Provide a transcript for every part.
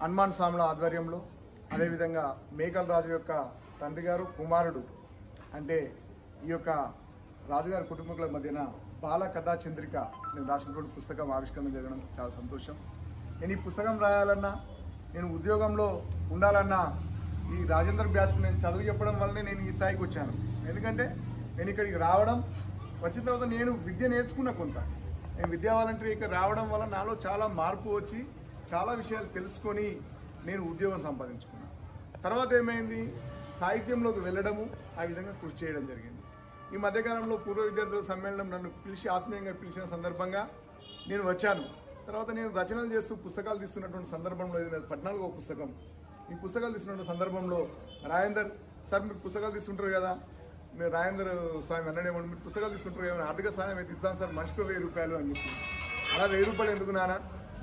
హనుమాన్ స్వాముల ఆధ్వర్యంలో అదేవిధంగా మేకల రాజు యొక్క తండ్రి గారు కుమారుడు అంటే ఈ యొక్క రాజుగారి కుటుంబీకుల మధ్యన బాల కథా చంద్రిక నేను రాసినటువంటి పుస్తకం ఆవిష్కరణ జరగడం చాలా సంతోషం. నేను ఈ పుస్తకం రాయాలన్నా, నేను ఉద్యోగంలో ఉండాలన్నా ఈ రాజేందర్ బ్యాచ్కు నేను చదువు చెప్పడం వల్లనే నేను ఈ స్థాయికి వచ్చాను. ఎందుకంటే నేను ఇక్కడికి రావడం, వచ్చిన తర్వాత నేను విద్య నేర్చుకున్న కొంత, నేను విద్యా వాలంటీర్ ఇక్కడ రావడం వల్ల నాలో చాలా మార్పు వచ్చి చాలా విషయాలు తెలుసుకొని నేను ఉద్యోగం సంపాదించుకున్నాను. తర్వాత ఏమైంది, సాహిత్యంలోకి వెళ్ళడము, ఆ విధంగా కృషి చేయడం జరిగింది. ఈ మధ్యకాలంలో పూర్వ విద్యార్థుల సమ్మేళనం నన్ను పిలిచి ఆత్మీయంగా పిలిచిన సందర్భంగా నేను వచ్చాను. తర్వాత నేను రచనలు చేస్తూ పుస్తకాలు తీస్తున్నటువంటి సందర్భంలో, ఇది 14వ పుస్తకం. ఈ పుస్తకాలు తీస్తున్న సందర్భంలో రాజేందర్ సార్ మీరు పుస్తకాలు తీస్తుంటారు కదా, మీరు రాజేందర్ స్వామి అన్నాడేమో, మీరు పుస్తకాలు తీసుకుంటారు ఏమైనా ఆర్థిక సాయం అయితే ఇస్తాను సార్, మనిషికి 1000 రూపాయలు అని చెప్పి. అలా 1000 రూపాయలు ఎందుకు నాన్న,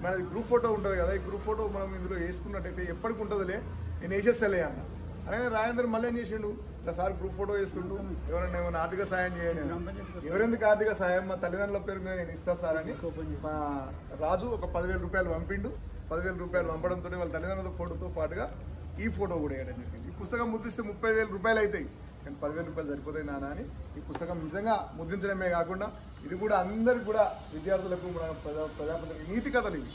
మనది గ్రూప్ ఫోటో ఉంటుంది కదా, ఈ గ్రూప్ ఫోటో మనం ఇందులో వేసుకున్నట్టయితే ఎప్పటికి ఉంటుందిలే, నేను వేసేస్తలే అన్న. అలాగే రాజేందర్ మళ్ళీ ఏం చేసిండు, ఇలా సార్ గ్రూప్ ఫోటో వేస్తుండు, ఎవరైనా ఏమైనా ఆర్థిక సాయం చేయండి. ఎవరెందుకు ఆర్థిక సాయం, మా తల్లిదండ్రుల పేరు మీద నేను ఇస్తా సార్ అని మా రాజు ఒక 10,000 రూపాయలు పంపిండు. 10,000 రూపాయలు పంపడంతో వాళ్ళ తల్లిదండ్రుల ఫోటోతో పాటుగా ఈ ఫోటో కూడా వేయడం జరిగింది. ఈ పుస్తకం ముద్రిస్తే 30,000 రూపాయలు అవుతాయి, కానీ 10,000 రూపాయలు సరిపోతాయి నాన్న అని ఈ పుస్తకం నిజంగా ముద్రించడమే కాకుండా ఇది కూడా అందరికి కూడా విద్యార్థులకు మన ప్రజాప్రతినిధులకు నీతి కథలు, ఇవి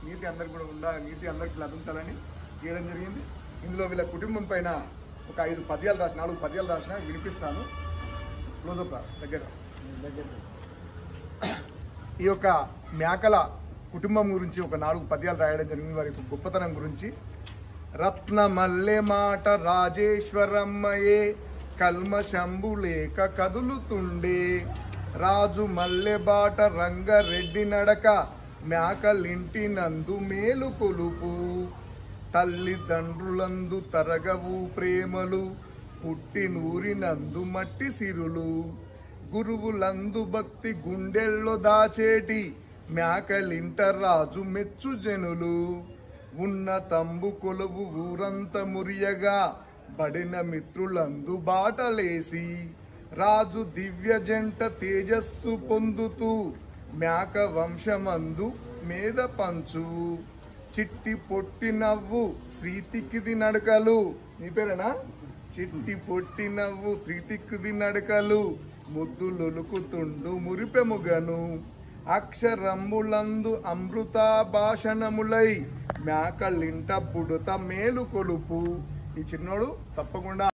నీతి అందరికి కూడా ఉండాలి, నీతి అందరికి లభించాలని చేయడం జరిగింది. ఇందులో వీళ్ళ కుటుంబం పైన ఒక 4 పద్యాలు రాసిన వినిపిస్తాను. క్లోజప్ దగ్గర ఈ యొక్క మేకల కుటుంబం గురించి ఒక 4 పద్యాలు రాయడం జరిగింది, వారి గొప్పతనం గురించి. రత్న మల్లె మాట రాజేశ్వరమ్మయే కల్మశంబులేక కదులుతుండే, రాజు మల్లె బాట రంగరెడ్డి నడక మేకలింటి నందు మేలు కొలుపు, తల్లిదండ్రులందు తరగవు ప్రేమలు పుట్టి నూరినందు మట్టి సిరులు, గురువులందు భక్తి గుండెల్లో దాచేటి మేకలింట రాజు మెచ్చు జనులు, ఉన్న తంబు కొలువు ఊరంత మురియగా బడిన మిత్రులందు బాటలేసి, రాజు దివ్య జంట తేజస్సు పొందుతూ మేక వంశమందు మేద పంచు, చిట్టి పొట్టి నవ్వు శ్రీతిక్కిది నడకలు, నీ పేరేనా, చిట్టి పొట్టి నవ్వు శ్రీతిక్కిది నడకలు ముద్దులొలుకుతుండు మురిపెముగను, అక్షరంబులందు అమృత భాషణములై మేకలింట పుడత మేలు కొలుపు. ఈ చిన్నోడు తప్పకుండా